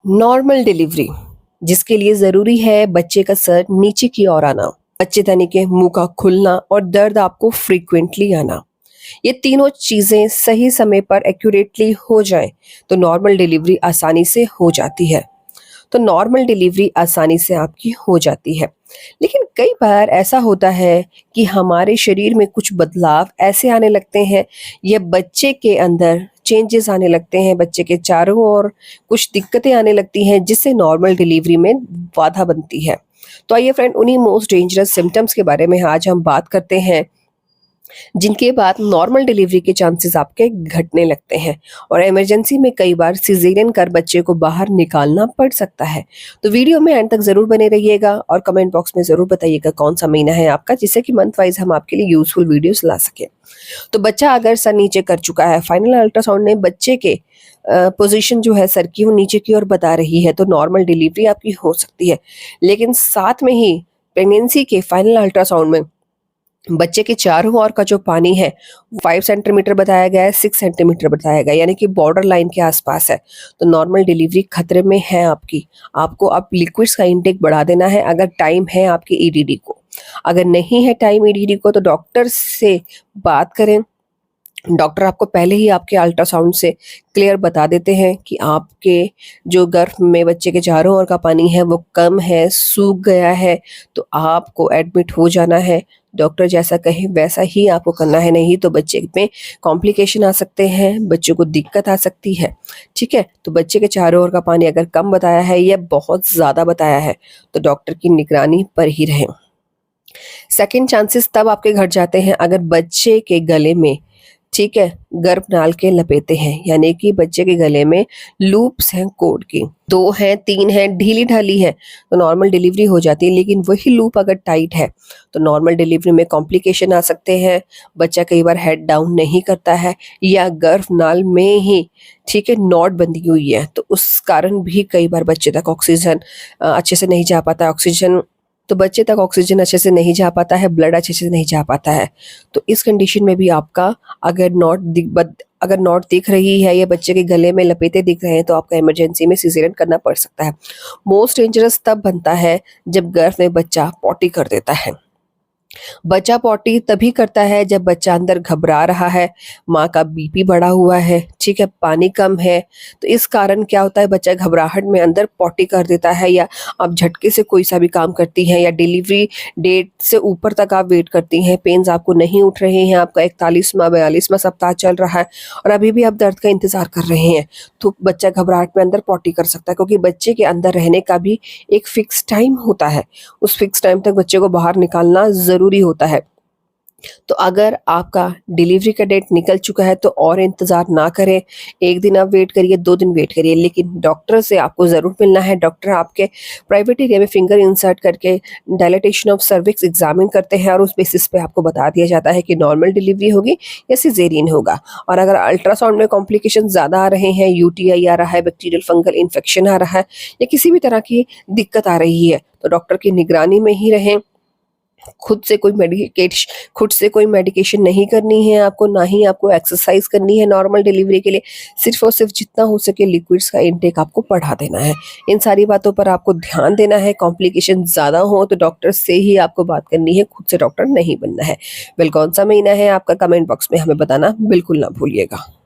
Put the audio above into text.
Normal delivery, जिसके लिए ज़रूरी है बच्चे का सर नीचे की ओर आना, बच्चेदानी के मुंह का खुलना और दर्द आपको फ्रीक्वेंटली आना। ये तीनों चीज़ें सही समय पर एक्यूरेटली हो जाएं, तो नॉर्मल डिलीवरी आसानी से हो जाती है। तो नॉर्मल डिलीवरी आसानी से आपकी हो जाती है। लेकिन कई बार ऐसा होता है कि हमारे शरीर में कुछ बदलाव ऐसे आने लगते हैं या बच्चे के अंदर चेंजेस आने लगते हैं, बच्चे के चारों ओर कुछ दिक्कतें आने लगती हैं जिससे नॉर्मल डिलीवरी में बाधा बनती है। तो आइए फ्रेंड, उन्हीं मोस्ट डेंजरस सिम्टम्स के बारे में आज हम बात करते हैं जिनके बाद नॉर्मल डिलीवरी के चांसेस आपके घटने लगते हैं और इमरजेंसी में कई बार सिजेरियन कर बच्चे को बाहर निकालना पड़ सकता है। तो वीडियो में एंड तक जरूर बने रहिएगा और कमेंट बॉक्स में जरूर बताइएगा कौन सा महीना है आपका, जिससे कि मंथ वाइज हम आपके लिए यूजफुल वीडियोस ला सके। तो बच्चा अगर सर नीचे कर चुका है, फाइनल अल्ट्रासाउंड ने बच्चे के पोजीशन जो है सर की वो नीचे की ओर बता रही है, तो नॉर्मल डिलीवरी आपकी हो सकती है। लेकिन साथ में ही प्रेगनेंसी के फाइनल अल्ट्रासाउंड में बच्चे के चारों ओर का जो पानी है 5 सेंटीमीटर बताया गया है, 6 सेंटीमीटर बताया गया है, यानी कि बॉर्डर लाइन के आसपास है। तो नॉर्मल डिलीवरी खतरे में है आपकी। आपको अब लिक्विड्स का इंटेक बढ़ा देना है अगर टाइम है आपके ईडीडी को। अगर नहीं है टाइम ईडीडी को तो डॉक्टर से बात करें। डॉक्टर आपको पहले ही आपके अल्ट्रासाउंड से क्लियर बता देते हैं कि आपके जो गर्भ में बच्चे के चारों ओर का पानी है वो कम है, सूख गया है, तो आपको एडमिट हो जाना है। डॉक्टर जैसा कहे वैसा ही आपको करना है, नहीं तो बच्चे में कॉम्प्लिकेशन आ सकते हैं, बच्चों को दिक्कत आ सकती है। ठीक है, तो बच्चे के चारों ओर का पानी अगर कम बताया है या बहुत ज़्यादा बताया है तो डॉक्टर की निगरानी पर ही रहें। सेकंड चांसेस तब आपके घट जाते हैं अगर बच्चे के गले में, ठीक है, गर्भनाल के लपेटे हैं, यानी कि बच्चे के गले में लूप्स हैं कोड की, 2 हैं 3 हैं, ढीली ढाली है, तो नॉर्मल डिलीवरी हो जाती है। लेकिन वही लूप अगर टाइट है तो नॉर्मल डिलीवरी में कॉम्प्लिकेशन आ सकते हैं। बच्चा कई बार हेड डाउन नहीं करता है या गर्भनाल में ही, ठीक है, नॉट बंधी हुई है, तो उस कारण भी कई बार बच्चे तक ऑक्सीजन अच्छे से नहीं जा पाता, बच्चे तक ऑक्सीजन अच्छे से नहीं जा पाता है, ब्लड अच्छे से नहीं जा पाता है। तो इस कंडीशन में भी आपका अगर नॉट दिख रही है या बच्चे के गले में लपेटे दिख रहे हैं तो आपका इमरजेंसी में सिजेरियन करना पड़ सकता है। मोस्ट डेंजरस तब बनता है जब गर्भ में बच्चा पॉटी कर देता है। बच्चा पॉटी तभी करता है जब बच्चा अंदर घबरा रहा है, माँ का बीपी बढ़ा हुआ है, ठीक है, पानी कम है। तो इस कारण क्या होता है, बच्चा घबराहट में अंदर पॉटी कर देता है, या आप झटके से कोई सा भी काम करती हैं या डिलीवरी डेट से ऊपर तक आप वेट करती हैं, पेन्स आपको नहीं उठ रहे हैं, आपका 41वां 42वां सप्ताह चल रहा है और अभी भी आप दर्द का इंतजार कर रहे हैं, तो बच्चा घबराहट में अंदर पॉटी कर सकता है, क्योंकि बच्चे के अंदर रहने का भी एक फिक्स टाइम होता है। उस फिक्स टाइम तक बच्चे को बाहर निकालना ज़रूरी होता है। तो अगर आपका डिलीवरी का डेट निकल चुका है तो और इंतज़ार ना करें, 1 दिन आप वेट करिए, 2 दिन वेट करिए, लेकिन डॉक्टर से आपको ज़रूर मिलना है। डॉक्टर आपके प्राइवेट एरिया में फिंगर इंसर्ट करके डायलेटेशन ऑफ सर्विक्स एग्जामिन करते हैं और उस बेसिस पे आपको बता दिया जाता है कि नॉर्मल डिलीवरी होगी या सिजेरियन होगा। और अगर अल्ट्रासाउंड में कॉम्प्लिकेशन ज़्यादा आ रहे हैं, यूटीआई आ रहा है, बैक्टीरियल फंगल इन्फेक्शन आ रहा है या किसी भी तरह की दिक्कत आ रही है, तो डॉक्टर की निगरानी में ही रहें। खुद से कोई मेडिकेशन नहीं करनी है आपको, ना ही आपको एक्सरसाइज करनी है नॉर्मल डिलीवरी के लिए। सिर्फ और सिर्फ जितना हो सके लिक्विड्स का इंटेक आपको बढ़ा देना है। इन सारी बातों पर आपको ध्यान देना है। कॉम्प्लिकेशन ज़्यादा हो तो डॉक्टर से ही आपको बात करनी है, खुद से डॉक्टर नहीं बनना है। कौन सा महीना है आपका, कमेंट बॉक्स में हमें बताना बिल्कुल ना भूलिएगा।